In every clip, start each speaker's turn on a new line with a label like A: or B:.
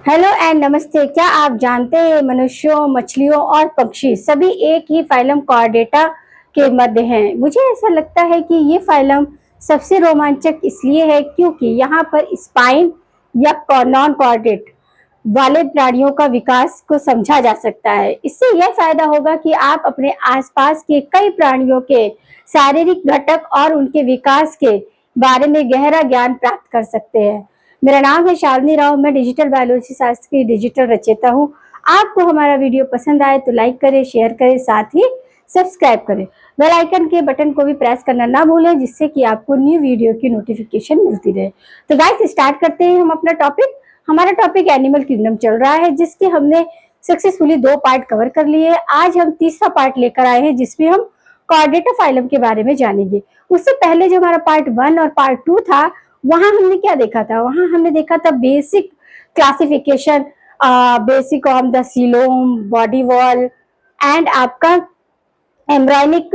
A: Hello and नमस्ते। क्या आप जानते हैं मनुष्यों, मछलियों और पक्षी सभी एक ही फाइलम कॉर्डेटा के मध्य हैं। मुझे ऐसा लगता है कि ये फाइलम सबसे रोमांचक इसलिए है क्योंकि यहाँ पर स्पाइन या नॉन कॉर्डेट वाले प्राणियों का विकास को समझा जा सकता है। इससे यह फायदा होगा कि आप अपने आसपास के कई प्राणियों के शारीरिक घटक और उनके विकास के बारे में गहरा ज्ञान प्राप्त कर सकते हैं। मेरा नाम है शालिनी राव। मैं डिजिटल बायोलॉजी शास्त्र की डिजिटल रचयिता हूँ। आपको हमारा वीडियो पसंद आए तो लाइक करें, शेयर करें, साथ ही सब्सक्राइब करें। बेल आइकन के बटन को भी प्रेस करना ना भूलें, जिससे कि आपको न्यू वीडियो की नोटिफिकेशन मिलती रहे। तो गाइस, स्टार्ट करते हैं हम अपना टॉपिक। हमारा टॉपिक एनिमल किंगडम चल रहा है, जिसके हमने सक्सेसफुली 2 पार्ट कवर कर लिए हैं। आज हम तीसरा पार्ट लेकर आए हैं, जिसमें हम कॉर्डेटा फाइलम के बारे में जानेंगे। उससे पहले जो हमारा पार्ट 1 और पार्ट 2 था, वहां हमने क्या देखा था? वहां हमने देखा था basic classification, basic of the coelom, body wall and आपका एम्ब्रायनिक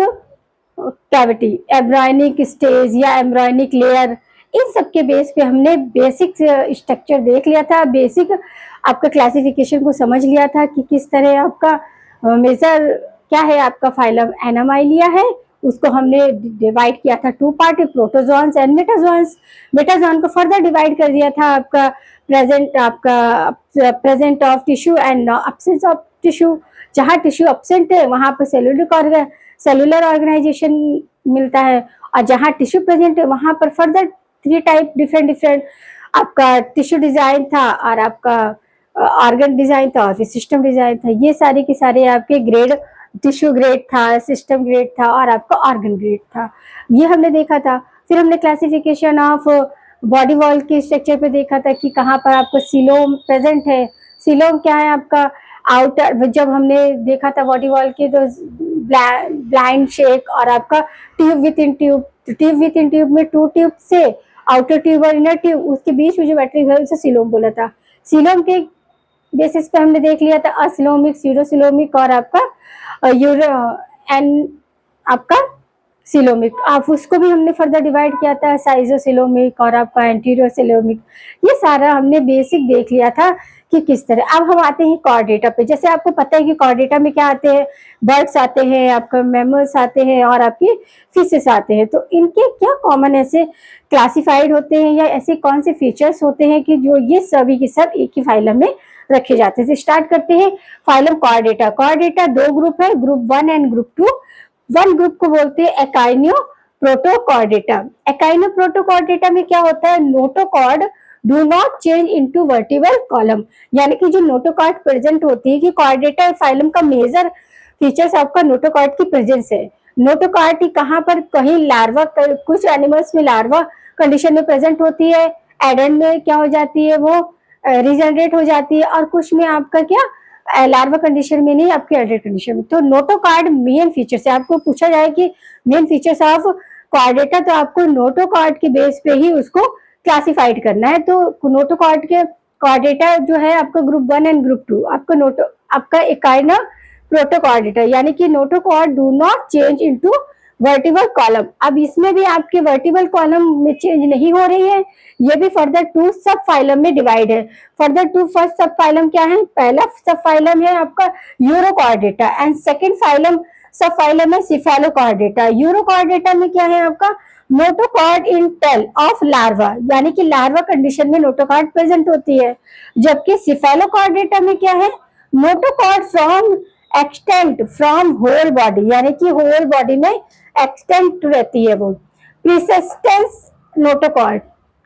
A: कैविटी, एम्ब्रायनिक स्टेज या एम्ब्रायनिक लेयर। इन सब के बेस पे हमने बेसिक स्ट्रक्चर देख लिया था, बेसिक आपका क्लासिफिकेशन को समझ लिया था कि किस तरह आपका मेजर क्या है, आपका फाइलम एनामाइलिया है। उसको हमने डिवाइड किया था 2 पार्ट, प्रोटोजोन्स एंड मेटाजोन्स। मेटाजोन को फर्दर डिवाइड कर दिया था आपका present of tissue and absence of tissue. जहाँ टिश्यू एब्सेंट है वहां पर सेलुलर ऑर्गेनाइजेशन मिलता है, और जहाँ टिश्यू प्रेजेंट है वहां पर फर्दर 3 टाइप डिफरेंट आपका टिश्यू डिजाइन था, और आपका ऑर्गन डिजाइन था, और फिर सिस्टम डिजाइन था। ये सारे के सारे आपके ग्रेड, टिश्यू ग्रेड था, सिस्टम ग्रेड था, और आपका ऑर्गन ग्रेड था। ये हमने देखा था। फिर हमने क्लासिफिकेशन ऑफ बॉडी वॉल के स्ट्रक्चर पे देखा था कि कहाँ पर आपको सीलोम प्रेजेंट है। सीलोम क्या है आपका आउटर, जब हमने देखा था बॉडी वॉल के, तो ब्लाइंड शेक और आपका tube with in tube. Tube with in tube में 2 ट्यूब से आउटर ट्यूब और इनर ट्यूब, उसके बीच में जो मैट्रिक्स है उसे सीलोम बोला था। सीलोम के बेसिस पे हमने देख लिया था असिलोमिक, यूरोसिलोमिक और आपका यूरो एंड आपका सिलोमिक। आप उसको भी हमने फर्दर डिवाइड किया था, साइजोसिलोमिक और आपका एंटीरियोसिलोमिक। ये सारा हमने बेसिक देख लिया था कि किस तरह। अब हम आते हैं कॉर्डेटा पे। जैसे आपको पता है कि कॉर्डेटा में क्या आते हैं, बर्ड्स आते हैं, आपका मैमल्स आते हैं, और आपके फिशेस आते हैं। तो इनके क्या कॉमन ऐसे क्लासिफाइड होते हैं, या ऐसे कौन से फीचर्स होते हैं कि जो ये सभी के सब एक ही फाइलम में रखे जाते हैं? तो स्टार्ट करते हैं फाइलम कॉर्डेटा। कॉर्डेटा 2 ग्रुप है, ग्रुप 1 एंड ग्रुप 2। 1 ग्रुप को बोलते हैं एकाइनियो प्रोटोकॉर्डेटा। एकाइनो प्रोटोकॉर्डेटा में क्या होता है, notochord do not change into vertebral column. यानी कि जो नोटोकॉर्ड प्रेजेंट होती है, कि कॉर्डेटा फाइलम का मेजर फीचर्स आपका नोटोकॉर्ड की प्रेजेंस है। नोटोकॉर्ड कहाँ पर, कहीं लार्वा, कुछ एनिमल्स में लार्वा कंडीशन में प्रेजेंट होती है, एडल्ट में क्या हो जाती है, वो रिजनरेट हो जाती है, और कुछ में आपका क्या लार्वा कंडीशन में नहीं, आपके एडल्ट कंडीशन में। तो नोटोकॉर्ड मेन फीचर्स है। आपको पूछा जाए कि मेन फीचर्स ऑफ कॉर्डेटा, तो आपको नोटोकॉर्ड के बेस पे ही उसको क्लासिफाइड करना है। तो नोटोकॉर्ड के कॉर्डेटा जो है आपका ग्रुप 1 एंड ग्रुप 2, आपका एकाइना प्रोटोकॉर्डेटा, यानी कि notochord do not change into vertebral column. अब इसमें भी आपके वर्टिबल कॉलम में चेंज नहीं हो रही है। ये भी फर्दर 2 सब फाइलम में डिवाइड है। फर्दर 2 फर्स्ट सब फाइलम क्या है? पहला सब फाइलम है आपका Urochordata, and second phylum sub phylum है सिफेलोकॉर्डेटा। यूरोकॉर्डेटा में क्या है आपका notochord in tail of larva, यानी कि लार्वा कंडीशन में नोटोकॉर्ड प्रेजेंट होती है। जबकि सिफेलोकॉर्डेटा में क्या है, notochord from extent from whole body, यानी कि होल बॉडी में एक्सटेंट रहती है वो। प्रिसिस्टेंस नोटोकॉर्ड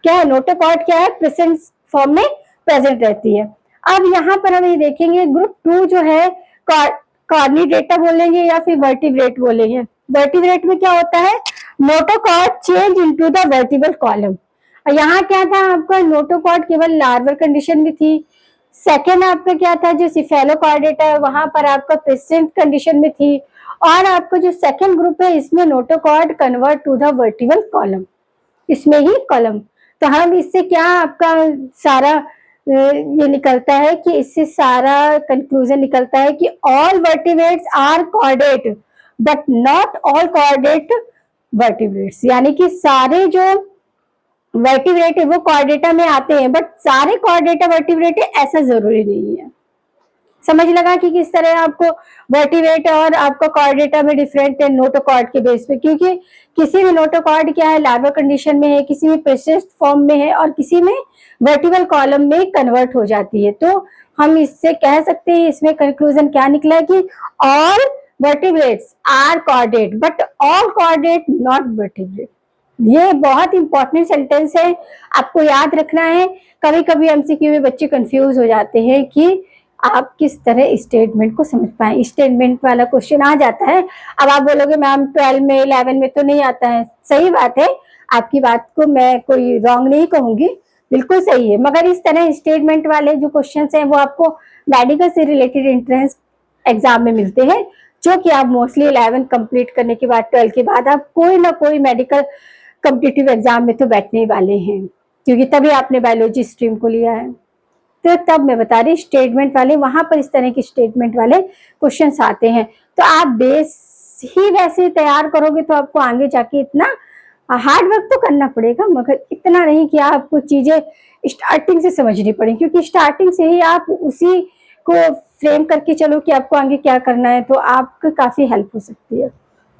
A: क्या है, नोटोकॉर्ड क्या है, प्रेजेंट फॉर्म में प्रेजेंट रहती है। अब यहाँ पर हम ये देखेंगे ग्रुप 2 जो है, कॉर्निडेटा बोलेंगे या फिर वर्टिब्रेट बोलेंगे। वर्टिब्रेट में क्या होता है, notochord change into the vertebral column. यहाँ क्या था आपका, नोटोकॉर्ड केवल लार्वल कंडीशन में थी। सेकेंड आपका क्या था, जो सिफेलोकॉर्डेटा है वहां पर आपका प्रेजेंट कंडीशन में थी। और आपका जो सेकेंड ग्रुप है, इसमें notochord convert to the vertebral column, इसमें ही कॉलम। तो हम इससे क्या आपका सारा ये निकलता है कि इससे सारा कंक्लूजन निकलता है कि all vertebrates are chordate but not all chordate vertebrates. यानी कि सारे जो वर्टिब्रेट वो कॉर्डेटा में आते हैं, बट सारे कॉर्डेटा वर्टिब्रेट ऐसा जरूरी नहीं है। समझ लगा कि किस तरह आपको वर्टिब्रेट और आपका कॉर्डेटा में डिफरेंट है नोटोकॉर्ड के बेस पे, क्योंकि किसी में नोटोकॉर्ड क्या है लार्वा कंडीशन में है, किसी में प्रेसिस्ट फॉर्म में है और किसी में वर्टिबल कॉलम में कन्वर्ट हो जाती है। तो हम इससे कह सकते हैं, इसमें कंक्लूजन क्या निकला कि all vertebrates are chordate but all chordate not vertebrate. ये बहुत इंपॉर्टेंट सेंटेंस है, आपको याद रखना है। कभी कभी एमसीक्यू में बच्चे कंफ्यूज हो जाते हैं कि आप किस तरह स्टेटमेंट को समझ पाए। स्टेटमेंट वाला क्वेश्चन आ जाता है, अब आप बोलोगे मैम 12 में 11 में तो नहीं आता है। सही बात है, आपकी बात को मैं कोई रॉन्ग नहीं कहूंगी, बिल्कुल सही है, मगर इस तरह स्टेटमेंट वाले जो क्वेश्चन हैं वो आपको मेडिकल से रिलेटेड एंट्रेंस एग्जाम में मिलते हैं, जो कि आप मोस्टली 11 कंप्लीट करने के बाद 12 के बाद आप कोई ना कोई मेडिकल कॉम्पिटिटिव एग्जाम में तो बैठने वाले हैं, क्योंकि तभी आपने बायोलॉजी स्ट्रीम को लिया है। तो तब मैं बता रही स्टेटमेंट वाले, वहां पर इस तरह के स्टेटमेंट वाले क्वेश्चंस आते हैं। तो आप बेस ही वैसे तैयार करोगे तो आपको आगे जाके इतना हार्ड वर्क तो करना पड़ेगा, मगर इतना नहीं कि आपको चीजें स्टार्टिंग से समझनी पड़े, क्योंकि स्टार्टिंग से ही आप उसी को फ्रेम करके चलो कि आपको आगे क्या करना है, तो आपको काफी हेल्प हो सकती है।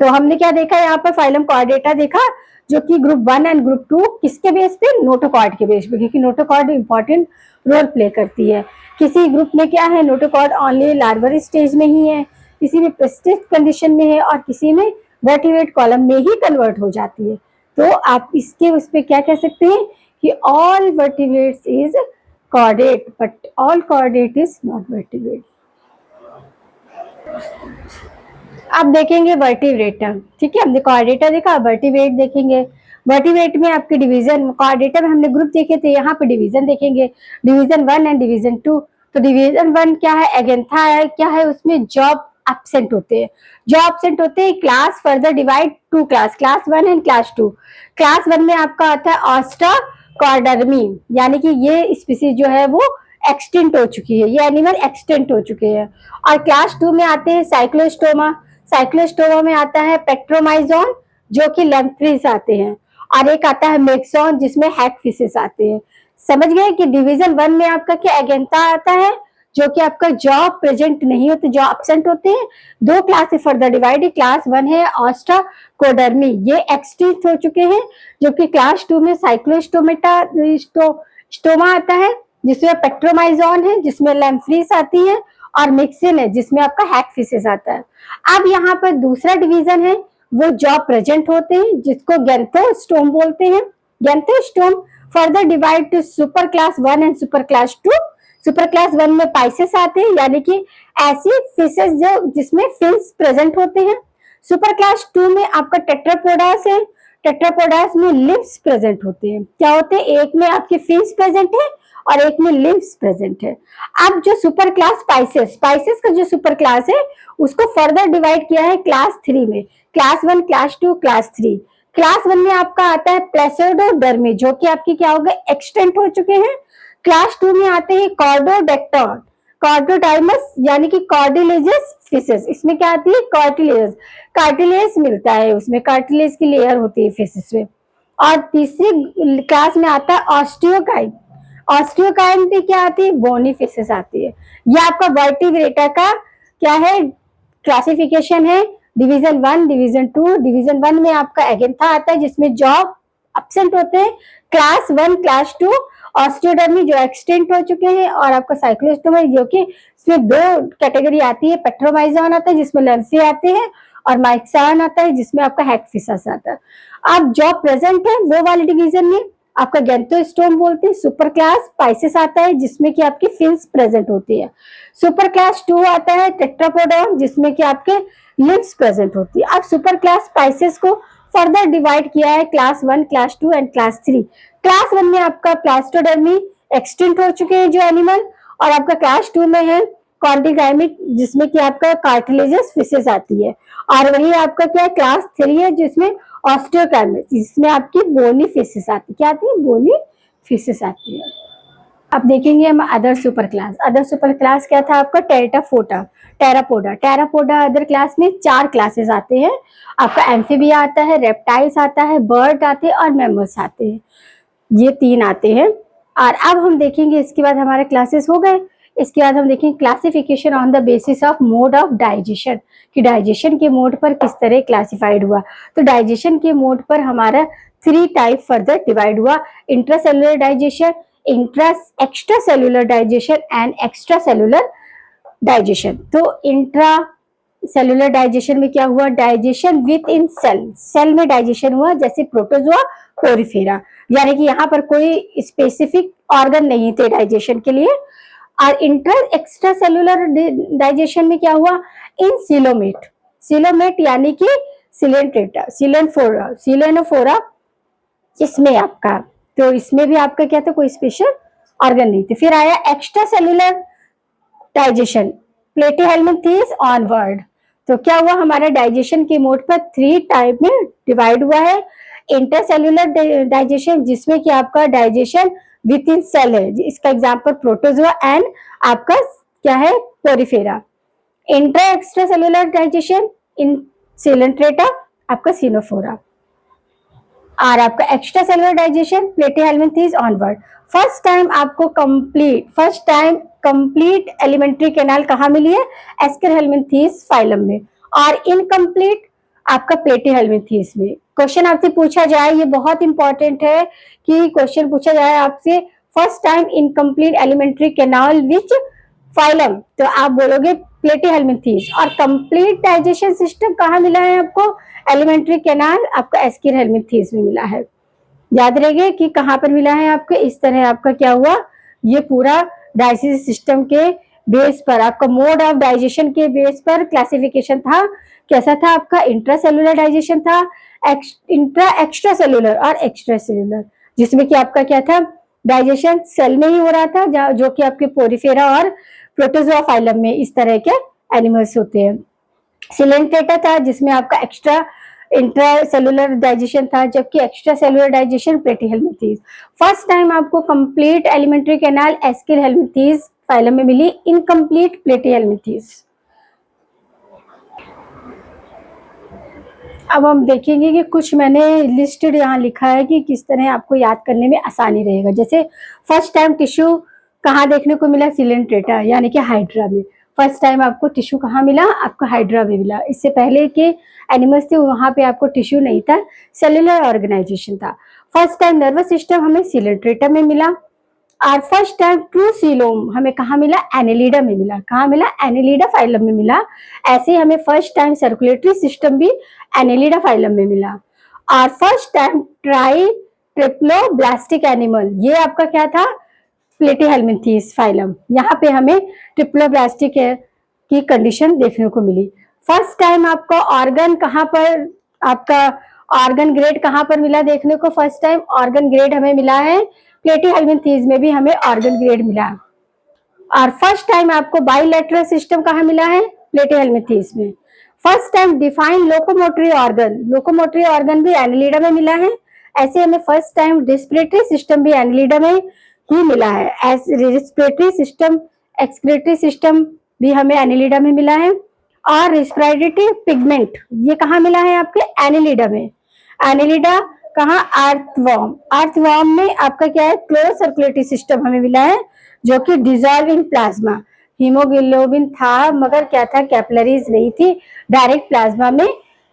A: तो हमने क्या देखा यहाँ पर फाइलम कॉर्डेटा देखा, जो कि ग्रुप 1 एंड ग्रुप 2 किसके बेस पे, नोटोकॉर्ड के बेस पे, क्योंकि नोटोकॉर्ड इंपॉर्टेंट रोल प्ले करती है। किसी ग्रुप में क्या है नोटोकॉर्ड ओनली लार्वर स्टेज में ही है, किसी में प्रेस्टिज कंडीशन में है और किसी में वर्टिब्रेट कॉलम में ही कन्वर्ट हो जाती है। तो आप इसके उस पर क्या कह सकते हैं कि all vertebrates is chordate but all chordate is not vertebrate. आप देखेंगे वर्टिब्रेट, ठीक है, हमने कॉर्डेटा देखा, वर्टिब्रेट देखेंगे। वर्टिब्रेट में आपके डिवीजन, कॉर्डेटा में हमने ग्रुप देखे थे, यहाँ पे डिवीजन देखेंगे, डिवीजन 1 एंड डिवीजन 2। तो डिवीजन 1 क्या है, एगेंथा है, क्या है उसमें जॉब एब्सेंट होते हैं। जो एब्सेंट होते हैं class further divide 2 class, class 1 and class 2। Class 1 में आपका आता है ऑस्ट्राकॉर्डर्मी, यानी कि ये स्पीसीज जो है वो एक्सटिंक्ट हो चुकी है, ये एनिमल एक्सटिंक्ट हो चुके हैं। और क्लास 2 में आते हैं साइक्लोस्टोमा, साइक्लोस्टोमा में आता है पेट्रोमाइजोन जो कि लैम्प्रीज आते हैं, और एक आता है मेक्सॉन जिसमें हैगफिशेस आते हैं। समझ गए कि डिवीजन 1 में आपका क्या एगेंथा आता है, जो कि आपका जॉब प्रेजेंट नहीं होते, जॉब एब्सेंट होते हैं। 2 क्लास से फर्दर डिवाइड, क्लास 1 है ऑस्ट्राकोडर्मी, ये एक्सटिंक्ट हो चुके हैं, जो कि क्लास 2 में साइक्लोस्टोमेटा स्टोमा आता है जिसमें पेट्रोमाइजोन है, जिसमें लैम्फ्रीज आती है, और मिक्सिन है जिसमें आपका हैगफिशेस आता है। अब यहाँ पर दूसरा डिवीजन है वो जॉब प्रेजेंट होते हैं, जिसको गैंथोस्टोम बोलते हैं। Gnathostome further divide to super class 1 and super class 2। Super class 1 में पाइसेस आते हैं, यानी कि ऐसी फिशेस जो जिसमें फिन्स प्रेजेंट होते हैं। सुपर क्लास 2 में आपका टेट्रापोडास है, टेट्रापोडास में लिम्स प्रेजेंट होते हैं। क्या होते हैं, एक में आपके फिन्स प्रेजेंट है और एक में लिम्स प्रेजेंट है। अब जो सुपर क्लास स्पाइसेस, स्पाइसेस का जो सुपर क्लास है उसको फर्दर डिवाइड किया है क्लास 3 में, क्लास 1, क्लास 2, क्लास 3। क्लास 1 में आपका आता है प्लेसोडोडर्मी, जो कि आपकी क्या हो गए, एक्सटेंट हो चुके हैं। क्लास 2 में आते हैं कॉर्डोडेक्टॉन, कॉर्डोडाइमस यानी कि कॉर्डिलेजस फिशेस, इसमें क्या आती है, कार्टिलेज, कार्टिलेज मिलता है, उसमें कार्टिलेज की लेयर होती है फिशेस में। और तीसरी क्लास में आता है ऑस्टियोकाइन, ऑस्टियोकाइन में क्या आती है, बोनी फिशेस आती है। ये आपका वर्टिब्रेटा का क्या है, क्लासिफिकेशन है, डिवीजन 1, डिवीजन 2। डिवीजन 1 में आपका एगेंथा आता है जिसमें जॉब एब्सेंट होते हैं, क्लास 1, क्लास 2 ऑस्टियोडर्मी जो एक्सटेंट हो चुके हैं, और आपका साइक्लोस्टोमा जो कि इसमें 2 कैटेगरी आती है, पेट्रोमाइजोन आता है जिसमें लैम्फी आते हैं, और माइक्सान आता है जिसमें आपका हैगफिशस आता है। अब जॉब प्रेजेंट है वो वाले डिवीजन में आपका गैंथोस्टोम बोलते हैं। सुपर क्लास पाइसेस आता है जिसमें कि आपकी फिन्स प्रेजेंट होती है। सुपर क्लास 2 आता है टेट्रापोडॉन जिसमें कि आपके लिम्स प्रेजेंट होती है। अब सुपर क्लास पाइसेस को फर्दर डिवाइड किया है class 1, class 2 and class 3। Class 1 में आपका प्लास्टोडर्मी एक्सटिंक्ट हो चुके हैं जो एनिमल, और आपका क्लास 2 में है कॉन्टिगाइमिक जिसमें कि आपका कार्टिलेजस फिशेस आती है, और वही आपका क्या क्लास 3 है जिसमें ऑस्टियोकाइमिक, जिसमें आपकी बोनी फिशेस आती है। क्या आती है, बोनी फिशेस आती है। अब देखेंगे हम other super class. Other super class क्या था आपका, टेरापोडा, टेरापोडा, टेरापोडा अदर क्लास में 4 क्लासेस आते हैं। आपका एम्फीबिया आता है, रेप्टाइल्स आता है, बर्ड आते हैं और मैमल्स आते हैं। ये 3 आते हैं। और अब हम देखेंगे, इसके बाद हमारे क्लासेस हो गए। इसके बाद हम देखेंगे classification on the basis of mode of digestion, कि डाइजेशन के मोड पर किस तरह क्लासिफाइड हुआ। तो डाइजेशन के मोड पर हमारा 3 टाइप फर्दर डिवाइड हुआ, intracellular digestion, extra cellular digestion and extra cellular digestion. तो इंट्रा सेलुलर डाइजेशन में क्या हुआ, digestion within cell, cell में डाइजेशन हुआ, जैसे प्रोटोजोआ, पोरिफेरा, यानी कि यहाँ पर कोई स्पेसिफिक ऑर्गन नहीं थे डाइजेशन के लिए। और एक्स्ट्रा सेलुलर डाइजेशन में क्या हुआ, इन सिलोमेट, सिलोमेट यानी कि सिलेंट्रेटा, सिलेनोफोरा, इसमें आपका, तो इसमें भी आपका क्या था, कोई स्पेशल ऑर्गन नहीं थे। फिर आया extra cellular digestion, Platyhelminthes onward. तो क्या हुआ, हमारा डाइजेशन के मोड पर 3 टाइप में डिवाइड हुआ है। इंटरसेलुलर डाइजेशन, जिसमें कि आपका डाइजेशन विद इन सेल है, इसका एग्जांपल प्रोटोजोआ एंड आपका क्या है, Porifera. Intra extra cellular digestion इन सिलेंट्रेटा, आपका सिनोफोरा। और आपका extra cellular digestion Platyhelminthes onward. First time complete alimentary canal कहाँ मिली है, एस्केरहेल्मिन्थेस फाइलम में, और इनकम्प्लीट आपका प्लेटीहेल्मिन्थेस में। क्वेश्चन आपसे पूछा जाए, ये बहुत इंपॉर्टेंट है कि क्वेश्चन पूछा जाए आपसे, first time incomplete alimentary canal which phylum, तो आप बोलोगे प्लेटीहेल्मिन्थेस। और कंप्लीट डाइजेशन सिस्टम कहाँ मिला है आपको, एलिमेंट्री कैनाल आपका एस्केरहेल्मिन्थेस में मिला है। याद रहिए कि कहाँ पर मिला है आपके, इस तरह आपका क्या हुआ, ये पूरा डाइजेशन सिस्टम के बेस पर, आपका मोड ऑफ डाइजेशन के बेस पर क्लासिफिकेशन था। कैसा था आपका, इंट्रासेलुलर डाइजेशन था, इंट्रा एक्स्ट्रा सेलुलर और एक्स्ट्रा सेलुलर, जिसमें कि आपका क्या था, डाइजेशन सेल में ही हो रहा था, जो कि आपके पोरिफेरा और प्रोटोजोआ फाइलम में इस तरह के एनिमल्स होते हैं। सिलेंट्रेटा था, जिसमें आपका एक्स्ट्रा इंट्रासेलुलर डाइजेशन था, जबकि extra cellular digestion Platyhelminthes. First time आपको कंप्लीट एलिमेंट्री कैनाल एस्केरहेल्मिन्थेस फाइलम में मिली, इनकम्प्लीट प्लेटीहेल्मिन्थेस। अब हम देखेंगे कि कुछ मैंने लिस्टेड यहाँ लिखा है कि किस तरह आपको याद करने में आसानी रहेगा। जैसे फर्स्ट टाइम टिश्यू कहाँ देखने को मिला, सिलेंट्रेटा यानी कि हाइड्रा में। फर्स्ट टाइम आपको टिश्यू कहाँ मिला, आपको हाइड्रा में मिला। इससे पहले के एनिमल्स थे वहां पे आपको टिश्यू नहीं था, सेलुलर ऑर्गेनाइजेशन था। फर्स्ट टाइम नर्वस सिस्टम हमें सिलेंट्रेटा में मिला। और फर्स्ट टाइम ट्रू सीलोम हमें कहाँ मिला, एनेलिडा में मिला। कहाँ मिला, एनेलिडा फाइलम में मिला। ऐसे ही हमें फर्स्ट टाइम सर्कुलेटरी सिस्टम भी एनेलिडा फाइलम में मिला। और first time try triploblastic animal, ये आपका क्या था, प्लेटीहेल्मिन्थेस फाइलम। यहाँ पे हमें ट्रिप्लोब्लास्टिक की कंडीशन देखने को मिली। फर्स्ट टाइम आपको ऑर्गन कहाँ पर, आपका ऑर्गन ग्रेड कहाँ पर मिला देखने को, फर्स्ट टाइम ऑर्गन ग्रेड हमें मिला है प्लेटीहेल्मिन्थेस में भी हमें ऑर्गन ग्रेड मिला। और फर्स्ट टाइम आपको बाइलेटरल सिस्टम कहाँ मिला है, प्लेटीहेल्मिन्थेस में। First time define locomotory organ भी एनेलिडा में मिला है। ऐसे हमें फर्स्ट टाइम रेस्पिरेटरी सिस्टम भी एनेलिडा में ही मिला है। रेस्पिरेटरी सिस्टम, एक्सक्रीटरी सिस्टम भी हमें एनेलिडा में मिला है। और रेस्पिरेटरी पिगमेंट ये कहाँ मिला है आपके, एनेलिडा में। एनेलिडा कहाँ, अर्थवॉर्म में आपका क्या है, क्लोज सर्कुलेटरी सिस्टम हमें मिला है, जो कि डिजॉल्व इन प्लाज्मा। हीमोग्लोबिन था मगर क्या था, कैपिलरीज नहीं थी, डायरेक्ट प्लाज्मा में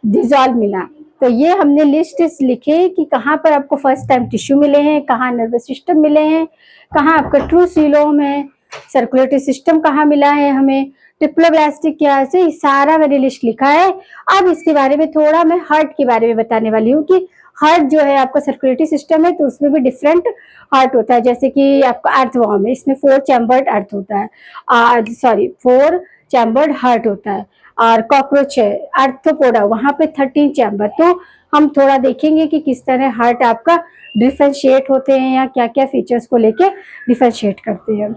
A: डिजॉल्व मिला। तो ये हमने लिस्ट लिखे कि कहाँ पर आपको फर्स्ट टाइम टिश्यू मिले हैं, कहाँ नर्वस सिस्टम मिले हैं, कहाँ आपका ट्रू सीलोम है, सर्कुलेटरी सिस्टम कहाँ मिला है हमें, ट्रिप्लोब्लास्टिक क्या से, सारा मैंने लिस्ट लिखा है। अब इसके बारे में थोड़ा मैं हार्ट के बारे में बताने वाली हूँ कि हार्ट जो है आपका सर्कुलेटरी सिस्टम है, तो उसमें भी डिफरेंट हार्ट होता है। जैसे कि आपका अर्थवॉर्म है, इसमें 4 चैम्बर्ड अर्थ होता है, 4 चैम्बर्ड हार्ट होता है। और कॉकरोच है आर्थ्रोपोडा, वहां पे 13 चैम्बर। तो हम थोड़ा देखेंगे कि किस तरह हार्ट आपका डिफरेंशिएट होते हैं या क्या क्या फीचर्स को लेके डिफरेंशिएट करते हैं।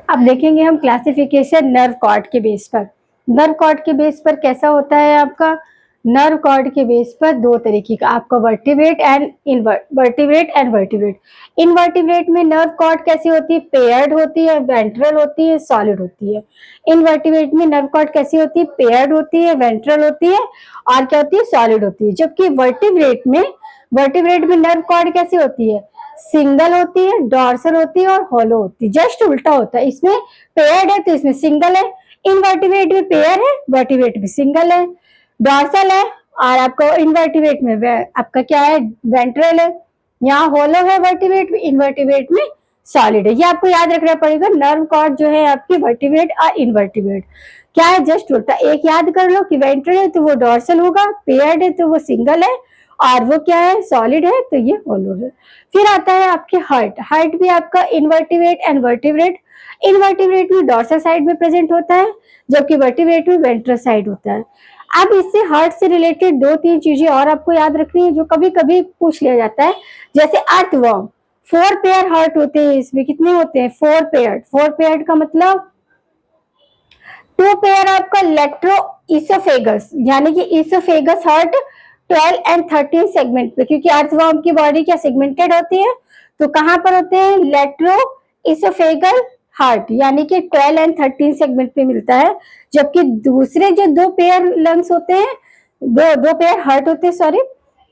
A: अब देखेंगे हम क्लासिफिकेशन नर्व कॉर्ड के बेस पर। नर्व कॉर्ड के बेस पर कैसा होता है आपका, नर्व कॉर्ड के बेस पर 2 तरीके का आपका वर्टिब्रेट एंड वर्टिब्रेट। इनवर्टिब्रेट में नर्व कॉर्ड कैसी होती है, पेयर्ड होती है, वेंट्रल होती है, सॉलिड होती है। इनवर्टिब्रेट में नर्व कॉर्ड कैसी होती है, पेयर्ड होती है, वेंट्रल होती है और क्या होती है, सॉलिड होती है। जबकि वर्टिब्रेट में वर्टिब्रेट में नर्व कॉर्ड कैसी होती है, सिंगल होती है, डॉर्सल होती है और हॉलो होती है, जस्ट उल्टा होता है। इसमें पेयर्ड है तो इसमें सिंगल है, इनवर्टिब्रेट में पेयर है, वर्टिब्रेट में सिंगल है, डॉर्सल है, और आपका इनवर्टिब्रेट में आपका क्या है, वेंट्रल है। यहाँ हॉलो है वर्टिब्रेट में, इनवर्टिब्रेट में सॉलिड है। ये आपको याद रखना पड़ेगा, नर्व कॉर्ड जो है आपकी वर्टिब्रेट और इनवर्टिब्रेट क्या है, जस्ट उल्टा। एक याद कर लो कि वेंट्रल है तो वो डॉर्सल होगा, पेयर्ड है तो वो सिंगल है, और वो क्या है, सॉलिड है तो ये होलो है। फिर आता है आपके हार्ट। हार्ट भी आपका इनवर्टिब्रेट एंड वर्टिब्रेट, इनवर्टिब्रेट में डॉर्सल साइड में प्रेजेंट होता है, जबकि वर्टिब्रेट में वेंट्रल साइड होता है। अब इससे हार्ट से रिलेटेड दो तीन चीजें और आपको याद रखनी है जो कभी कभी पूछ लिया जाता है, जैसे अर्थवर्म, 4 पेयर हार्ट होते हैं, इसमें कितने होते हैं, 4 पेयर। 4 पेयर का मतलब 2 पेयर आपका लेट्रो इसोफेगस, यानी कि इसोफेगस हार्ट 12 एंड 13 सेगमेंट पे, क्योंकि अर्थवर्म की बॉडी क्या सेगमेंटेड होती है, तो कहां पर होते हैं, लेट्रो इसोफेगल हार्ट, यानी कि 12 एंड 13 सेगमेंट पे मिलता है। जबकि दूसरे जो 2 पेयर लंग्स होते हैं, दो पेयर हार्ट होते हैं, सॉरी,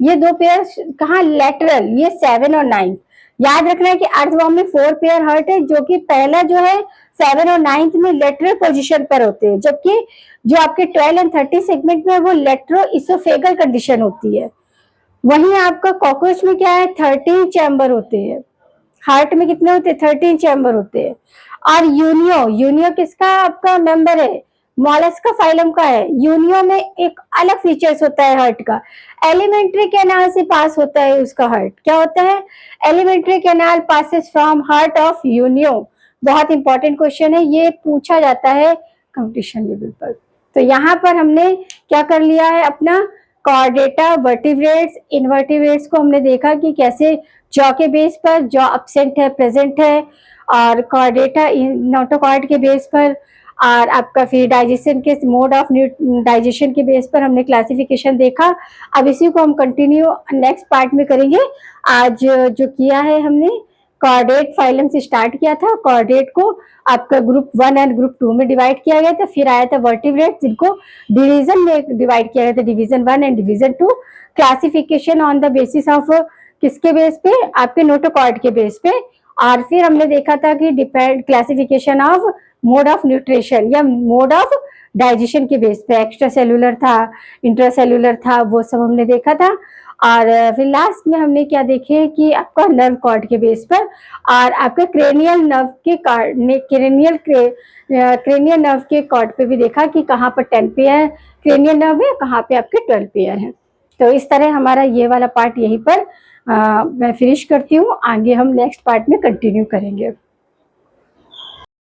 A: ये 2 पेयर कहाँ, लेटरल, ये 7 और 9। याद रखना है कि अर्थवर्म में 4 पेयर हार्ट है, जो कि पहला जो है 7 और 9 में लेटरल पोजीशन पर होते हैं, जबकि जो आपके 12 एंड 30 सेगमेंट में वो लेट्रो इसोफेगल कंडीशन होती है। वहीं आपका कॉकरोच में क्या है, 13 चैम्बर होते हैं। हार्ट में कितने होते हैं, 13 चैम्बर होते हैं। और यूनियो, यूनियो किसका आपका मेंबर है, मॉलस्का फाइलम का है। यूनियो में एक अलग फीचर्स होता है हार्ट का, एलिमेंट्री कैनाल से पास होता है उसका हार्ट। क्या होता है, alimentary canal passes from heart of Unio. बहुत इंपॉर्टेंट क्वेश्चन है, ये पूछा जाता है कंपटीशन लेवल पर। तो यहाँ पर हमने क्या कर लिया है, अपना कॉर्डेटा, वर्टिब्रेट्स, इनवर्टिब्रेट्स को हमने देखा कि कैसे जॉ के बेस पर जॉ अब्सेंट है, प्रेजेंट है, और कॉर्डेटा नोटोकॉर्ड के बेस पर, और आपका फिर डाइजेशन के मोड ऑफ डाइजेशन के बेस पर हमने क्लासिफिकेशन देखा। अब इसी को हम कंटिन्यू नेक्स्ट पार्ट में करेंगे। आज जो किया है हमने, कॉर्डेट फाइलम से स्टार्ट किया था, कॉर्डेट को आपका ग्रुप 1 एंड ग्रुप 2 में डिवाइड किया गया था, फिर आया था वर्टिब्रेट जिनको डिवीजन में डिवाइड किया गया था, division 1 and division 2। Classification on the basis of किसके बेस पे, आपके नोटोकॉर्ड के बेस पे। और फिर हमने देखा था कि depend classification of mode of nutrition या मोड ऑफ डाइजेशन के बेस पे, एक्स्ट्रा सेलुलर था, इंट्रासेलुलर था, वो सब हमने देखा था। और फिर लास्ट में हमने क्या देखे कि आपका नर्व कॉर्ड के बेस पर, और आपके क्रेनियल नर्व के क्रेनियल नर्व के कॉर्ड पे भी देखा कि कहाँ पर 10 पेयर क्रेनियल नर्व है, कहाँ पे आपके 12 पेयर है। तो इस तरह हमारा ये वाला पार्ट यहीं पर मैं फिनिश करती हूँ, आगे हम नेक्स्ट पार्ट में कंटिन्यू करेंगे।